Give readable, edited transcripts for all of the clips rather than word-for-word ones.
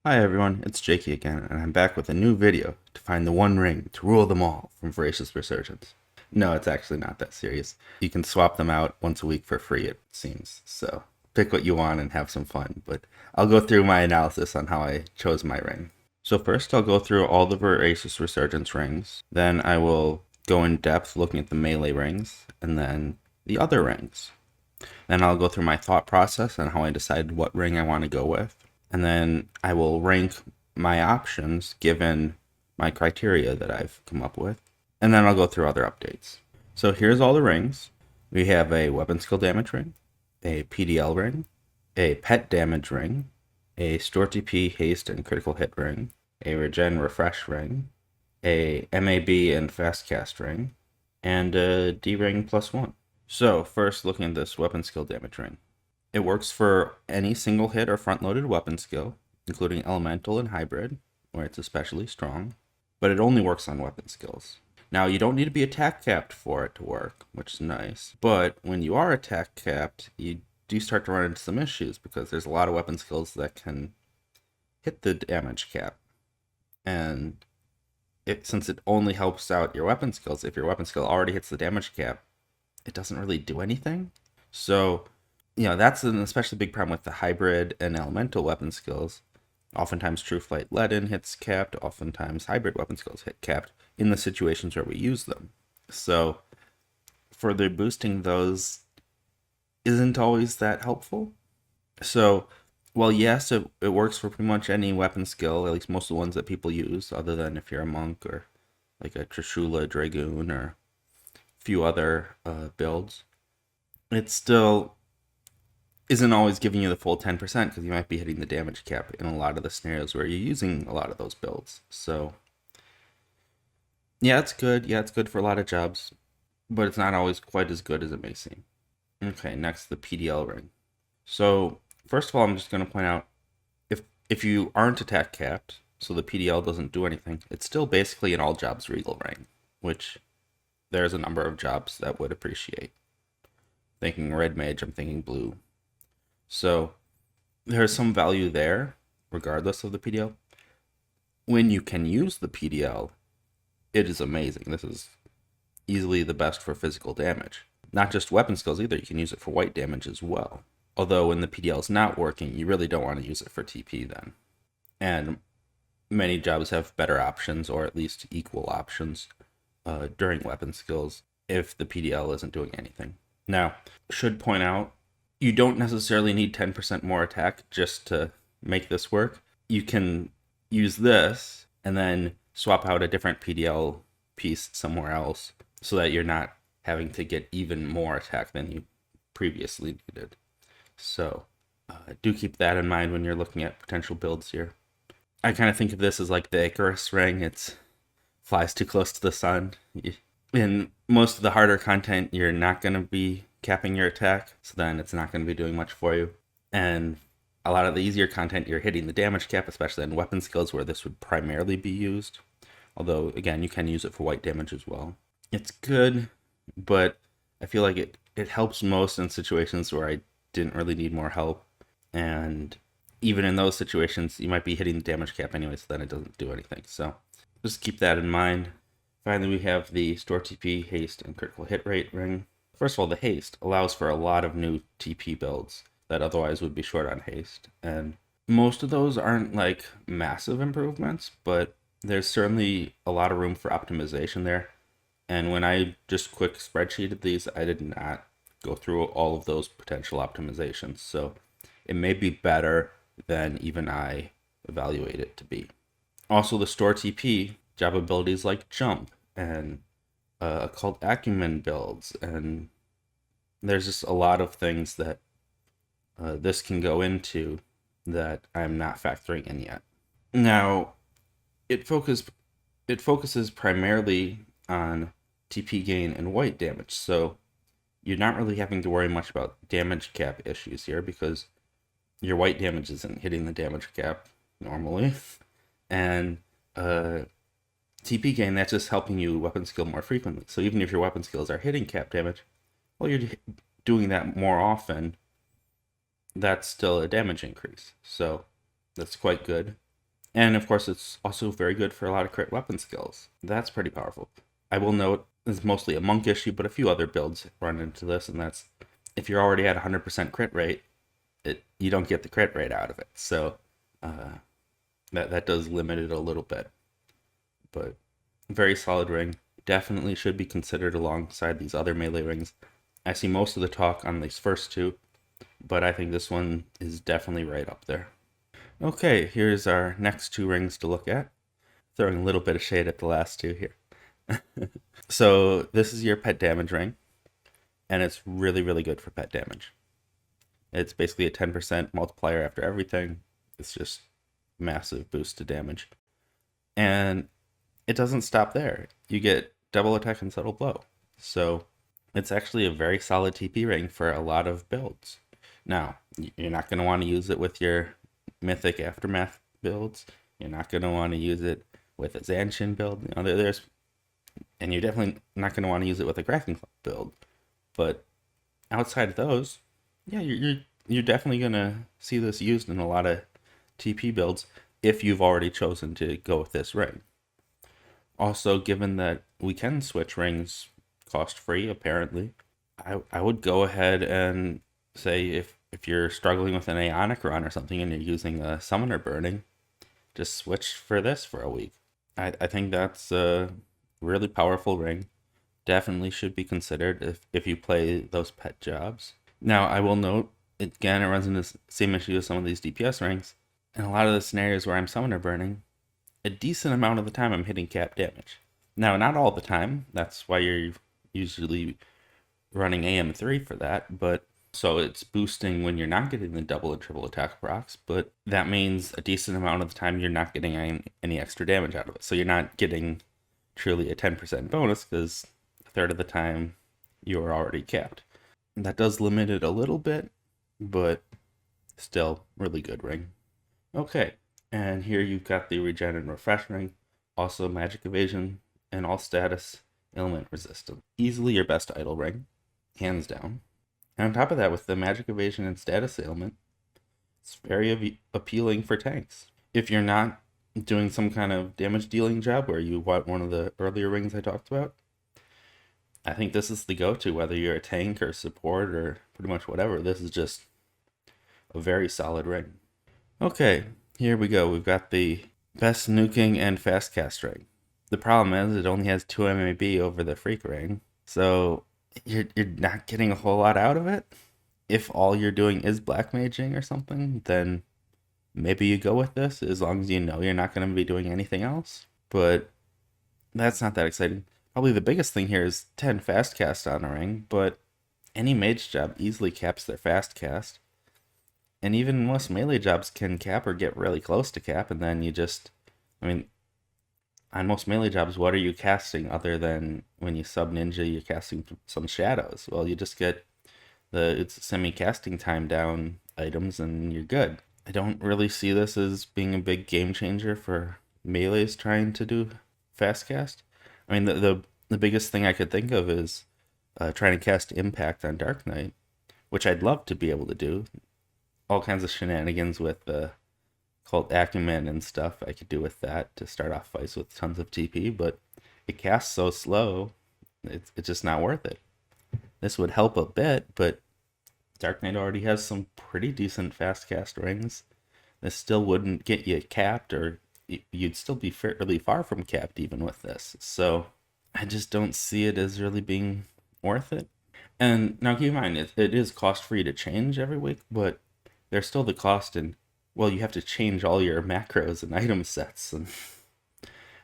Hi everyone, it's Jakey again, and I'm back with a new video to find the one ring to rule them all from Voracious Resurgence. No, it's actually not that serious. You can swap them out once a week for free, it seems, so pick what you want and have some fun, but I'll go through my analysis on how I chose my ring. So first I'll go through all the Voracious Resurgence rings, then I will go in depth looking at the melee rings, and then the other rings. Then I'll go through my thought process on how I decided what ring I want to go with. And then I will rank my options given my criteria that I've come up with. And then I'll go through other updates. So here's all the rings. We have a weapon skill damage ring, a PDL ring, a pet damage ring, a store TP haste and critical hit ring, a regen refresh ring, a MAB and fast cast ring, and a D ring +1. So first looking at this weapon skill damage ring. It works for any single hit or front-loaded weapon skill, including elemental and hybrid, where it's especially strong, but it only works on weapon skills. Now, you don't need to be attack capped for it to work, which is nice, but when you are attack capped, you do start to run into some issues because there's a lot of weapon skills that can hit the damage cap. And since it only helps out your weapon skills, if your weapon skill already hits the damage cap, it doesn't really do anything. So that's an especially big problem with the hybrid and elemental weapon skills. Oftentimes True Flight Leaden hits capped, oftentimes hybrid weapon skills hit capped in the situations where we use them. So further boosting those isn't always that helpful. So while yes, it works for pretty much any weapon skill, at least most of the ones that people use, other than if you're a monk or like a Trishula Dragoon or a few other builds, it still isn't always giving you the full 10% because you might be hitting the damage cap in a lot of the scenarios where you're using a lot of those builds. So yeah, it's good. Yeah, it's good for a lot of jobs, but it's not always quite as good as it may seem. Okay, next, the PDL ring. So first of all, I'm just going to point out, if you aren't attack capped, so the PDL doesn't do anything, it's still basically an all jobs regal ring, which there's a number of jobs that would appreciate. Thinking red mage, I'm thinking blue. So there's some value there, regardless of the PDL. When you can use the PDL, it is amazing. This is easily the best for physical damage. Not just weapon skills either, you can use it for white damage as well. Although when the PDL is not working, you really don't want to use it for TP then. And many jobs have better options, or at least equal options, during weapon skills if the PDL isn't doing anything. Now, should point out, you don't necessarily need 10% more attack just to make this work. You can use this and then swap out a different PDL piece somewhere else so that you're not having to get even more attack than you previously needed. So do keep that in mind when you're looking at potential builds here. I kind of think of this as like the Icarus ring. It flies too close to the sun. In most of the harder content, you're not going to be capping your attack, so then it's not going to be doing much for you. And a lot of the easier content, you're hitting the damage cap, especially in weapon skills where this would primarily be used. Although, again, you can use it for white damage as well. It's good, but I feel like it helps most in situations where I didn't really need more help. And even in those situations, you might be hitting the damage cap anyway, so then it doesn't do anything. So just keep that in mind. Finally, we have the store TP, haste, and critical hit rate ring. First of all, the haste allows for a lot of new TP builds that otherwise would be short on haste. And most of those aren't like massive improvements, but there's certainly a lot of room for optimization there. And when I just quick spreadsheeted these, I did not go through all of those potential optimizations. So it may be better than even I evaluate it to be. Also, the store TP job abilities like jump and occult acumen builds, and there's just a lot of things that this can go into that I'm not factoring in yet. Now, it focuses primarily on TP gain and white damage, so you're not really having to worry much about damage cap issues here because your white damage isn't hitting the damage cap normally, and TP gain, that's just helping you weapon skill more frequently. So even if your weapon skills are hitting cap damage, well, you're doing that more often, that's still a damage increase. So that's quite good. And of course, it's also very good for a lot of crit weapon skills. That's pretty powerful. I will note it's mostly a monk issue, but a few other builds run into this, and that's if you're already at 100% crit rate, you don't get the crit rate out of it. So that does limit it a little bit. But very solid ring. Definitely should be considered alongside these other melee rings. I see most of the talk on these first two, but I think this one is definitely right up there. Okay, here's our next two rings to look at. Throwing a little bit of shade at the last two here. So this is your pet damage ring, and it's really, really good for pet damage. It's basically a 10% multiplier after everything. It's just massive boost to damage. And it doesn't stop there. You get double attack and subtle blow. So it's actually a very solid TP ring for a lot of builds. Now, you're not going to want to use it with your Mythic Aftermath builds. You're not going to want to use it with a Zanshin build. You know, and you're definitely not going to want to use it with a Kraken Club build. But outside of those, yeah, you're definitely going to see this used in a lot of TP builds if you've already chosen to go with this ring. Also, given that we can switch rings cost-free, apparently, I would go ahead and say if you're struggling with an Aeonic run or something and you're using a Summoner Burning, just switch for this for a week. I think that's a really powerful ring. Definitely should be considered if you play those pet jobs. Now, I will note, again, it runs into the same issue as some of these DPS rings. In a lot of the scenarios where I'm Summoner Burning, a decent amount of the time I'm hitting cap damage. Now, not all the time. That's why you're usually running AM3 for that, but so it's boosting when you're not getting the double and triple attack procs, but that means a decent amount of the time you're not getting any extra damage out of it. So you're not getting truly a 10% bonus because a third of the time you're already capped. And that does limit it a little bit, but still really good ring. Okay, and here you've got the Regen and Refresh ring, also Magic Evasion, and all status ailment resistant. Easily your best idle ring, hands down. And on top of that, with the Magic Evasion and status ailment, it's very appealing for tanks. If you're not doing some kind of damage dealing job where you want one of the earlier rings I talked about, I think this is the go-to, whether you're a tank or support or pretty much whatever. This is just a very solid ring. Okay, here we go. We've got the best nuking and fast cast ring. The problem is it only has 2 MAB over the freak ring, so you're not getting a whole lot out of it. If all you're doing is black maging or something, then maybe you go with this, as long as you know you're not going to be doing anything else. But that's not that exciting. Probably the biggest thing here is 10 fast cast on a ring, but any mage job easily caps their fast cast. And even most melee jobs can cap or get really close to cap, and then you just, I mean, on most melee jobs, what are you casting other than when you sub ninja, you're casting some shadows? Well, you just get it's semi-casting time down items and you're good. I don't really see this as being a big game changer for melees trying to do fast cast. I mean, the biggest thing I could think of is trying to cast Impact on Dark Knight, which I'd love to be able to do. All kinds of shenanigans with called Acumen and stuff I could do with that to start off fights with tons of TP, but it casts so slow, it's just not worth it. This would help a bit, but Dark Knight already has some pretty decent fast cast rings. This still wouldn't get you capped, or you'd still be fairly far from capped even with this. So I just don't see it as really being worth it. And now keep in mind, it is cost free to change every week, but there's still the cost in, well, you have to change all your macros and item sets and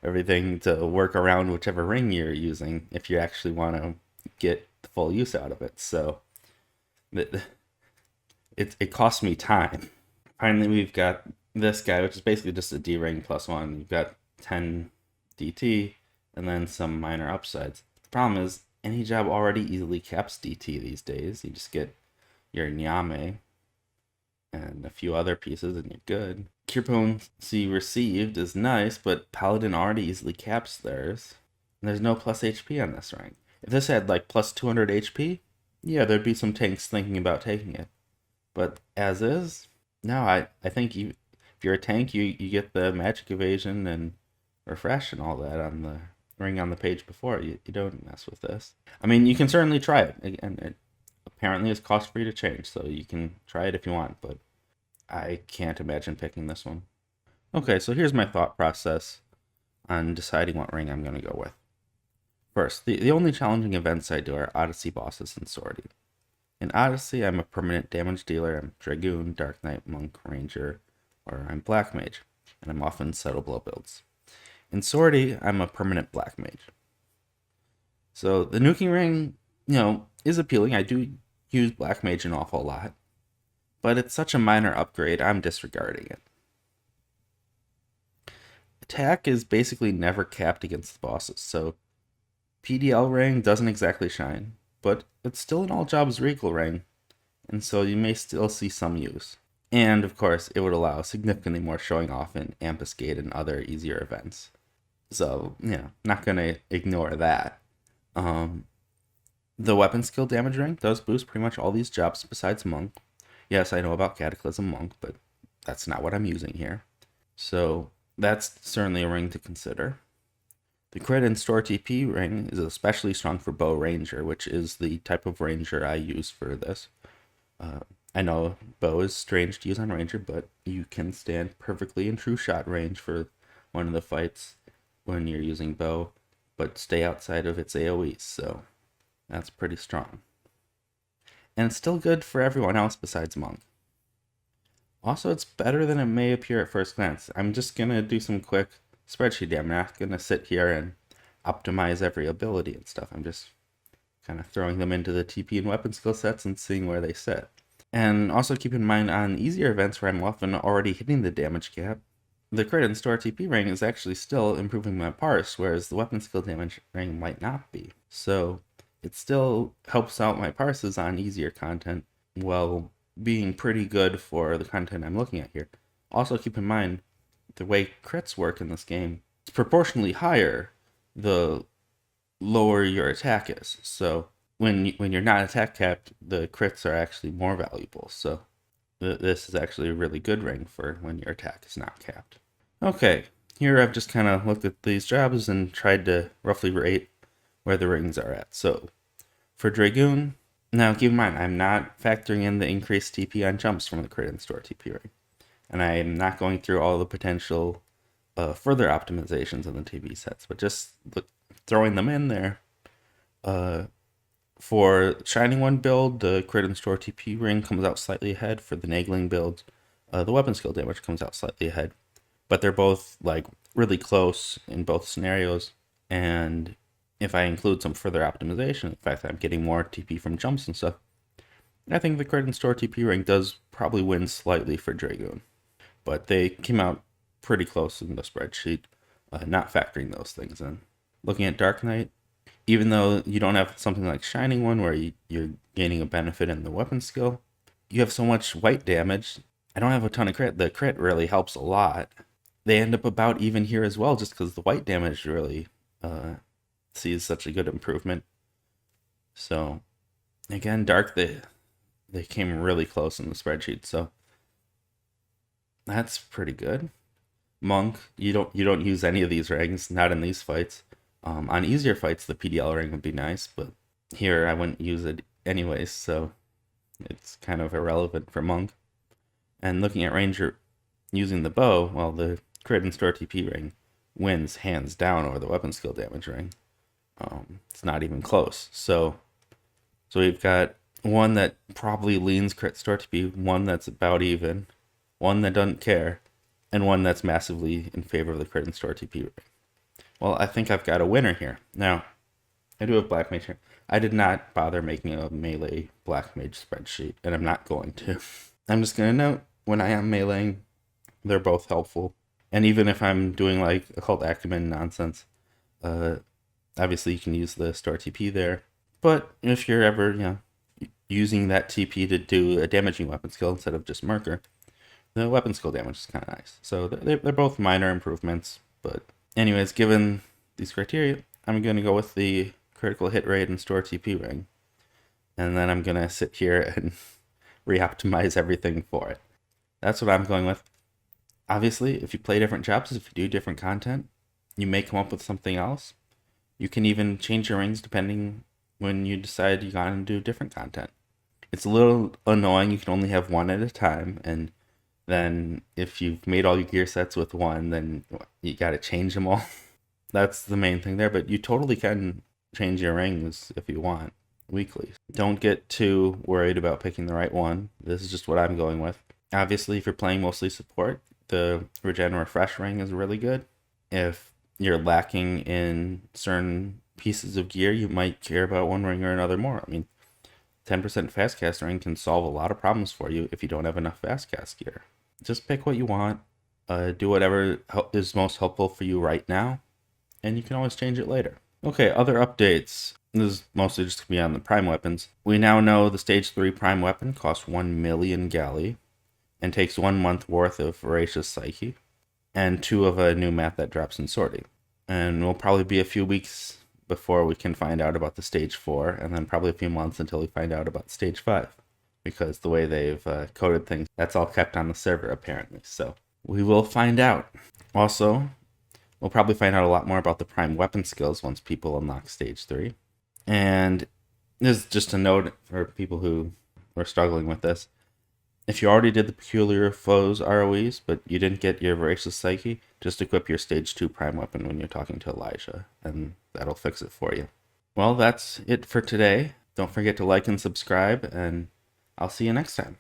everything to work around whichever ring you're using if you actually want to get the full use out of it. So it costs me time. Finally, we've got this guy, which is basically just a D ring +1. You've got 10 DT and then some minor upsides. The problem is any job already easily caps DT these days. You just get your Nyame and a few other pieces and you're good. Kirponcy received is nice, but Paladin already easily caps theirs. And there's no plus HP on this rank. If this had like plus 200 HP, yeah, there'd be some tanks thinking about taking it. But as is, no, I think If you're a tank, you get the magic evasion and refresh and all that on the ring on the page before. You don't mess with this. I mean, you can certainly try it. Again, it apparently is cost free to change, so you can try it if you want, but I can't imagine picking this one. Okay, so here's my thought process on deciding what ring I'm going to go with. First, the only challenging events I do are Odyssey bosses and Sortie. In Odyssey, I'm a permanent damage dealer. I'm Dragoon, Dark Knight, Monk, Ranger, or I'm Black Mage, and I'm often Subtle Blow builds. In Sortie, I'm a permanent Black Mage. So the nuking ring, is appealing. I do use Black Mage an awful lot, but it's such a minor upgrade, I'm disregarding it. Attack is basically never capped against the bosses, so PDL ring doesn't exactly shine, but it's still an all jobs regal ring, and so you may still see some use. And of course, it would allow significantly more showing off in Ambuscade and other easier events. So, not gonna ignore that. The weapon skill damage ring does boost pretty much all these jobs besides Monk. Yes, I know about Cataclysm Monk, but that's not what I'm using here. So that's certainly a ring to consider. The crit and store TP ring is especially strong for Bow Ranger, which is the type of Ranger I use for this. I know Bow is strange to use on Ranger, but you can stand perfectly in true shot range for one of the fights when you're using Bow, but stay outside of its AoE, so that's pretty strong. And it's still good for everyone else besides Monk. Also, it's better than it may appear at first glance. I'm just going to do some quick spreadsheet. I'm not going to sit here and optimize every ability and stuff. I'm just kind of throwing them into the TP and weapon skill sets and seeing where they sit. And also keep in mind on easier events where I'm often already hitting the damage cap, the crit and store TP ring is actually still improving my parse, whereas the weapon skill damage ring might not be. So it still helps out my parses on easier content while being pretty good for the content I'm looking at here. Also keep in mind, the way crits work in this game, it's proportionally higher the lower your attack is. So when you're not attack capped, the crits are actually more valuable. So this is actually a really good ring for when your attack is not capped. Okay, here I've just kind of looked at these jobs and tried to roughly rate where the rings are at. So for Dragoon, now keep in mind, I'm not factoring in the increased TP on jumps from the crit and store TP ring. And I'm not going through all the potential further optimizations in the TP sets, but just throwing them in there. For Shining One build, the crit and store TP ring comes out slightly ahead. For the Nagling build, the weapon skill damage comes out slightly ahead. But they're both really close in both scenarios. And if I include some further optimization, the fact that I'm getting more TP from jumps and stuff, I think the crit and store TP ring does probably win slightly for Dragoon. But they came out pretty close in the spreadsheet, not factoring those things in. Looking at Dark Knight, even though you don't have something like Shining One where you're gaining a benefit in the weapon skill, you have so much white damage. I don't have a ton of crit. The crit really helps a lot. They end up about even here as well, just because the white damage really sees such a good improvement. So again, Dark, they came really close in the spreadsheet, so that's pretty good. Monk, you don't use any of these rings, not in these fights. On easier fights, the PDL ring would be nice, but here I wouldn't use it anyways, so it's kind of irrelevant for Monk. And looking at Ranger using the bow, well, the crit and store TP ring wins hands down over the weapon skill damage ring. It's not even close. So we've got one that probably leans crit store TP, one that's about even, one that doesn't care, and one that's massively in favor of the crit and store TP ring. Well, I think I've got a winner here. Now, I do have Black Mage here. I did not bother making a melee Black Mage spreadsheet, and I'm not going to. I'm just going to note, when I am meleeing, they're both helpful. And even if I'm doing occult acumen nonsense, obviously you can use the store TP there. But if you're ever, using that TP to do a damaging weapon skill instead of just Merker, the weapon skill damage is kind of nice. So they're both minor improvements, but anyways, given these criteria, I'm going to go with the critical hit rate and store TP ring. And then I'm going to sit here and re-optimize everything for it. That's what I'm going with. Obviously, if you play different chapters, if you do different content, you may come up with something else. You can even change your rings depending when you decide you're going to do different content. It's a little annoying. You can only have one at a time, and then if you've made all your gear sets with one, then you got to change them all. That's the main thing there, but you totally can change your rings if you want weekly. Don't get too worried about picking the right one. This is just what I'm going with. Obviously, if you're playing mostly support, the regen refresh ring is really good. If you're lacking in certain pieces of gear, you might care about one ring or another more. I mean, 10% fast cast ring can solve a lot of problems for you if you don't have enough fast cast gear. Just pick what you want, do whatever is most helpful for you right now, and you can always change it later. Okay, other updates. This is mostly just going to be on the prime weapons. We now know the stage 3 prime weapon costs 1 million galley and takes 1 month worth of Voracious Psyche and 2 of a new map that drops in sorting. And it'll probably be a few weeks before we can find out about the stage 4, and then probably a few months until we find out about stage 5, because the way they've coded things, that's all kept on the server apparently. So we will find out. Also, we'll probably find out a lot more about the prime weapon skills once people unlock stage 3. And this is just a note for people who are struggling with this. If you already did the Peculiar Foes ROEs, but you didn't get your Voracious Psyche, just equip your stage 2 prime weapon when you're talking to Elijah, and that'll fix it for you. Well, that's it for today. Don't forget to like and subscribe, and I'll see you next time.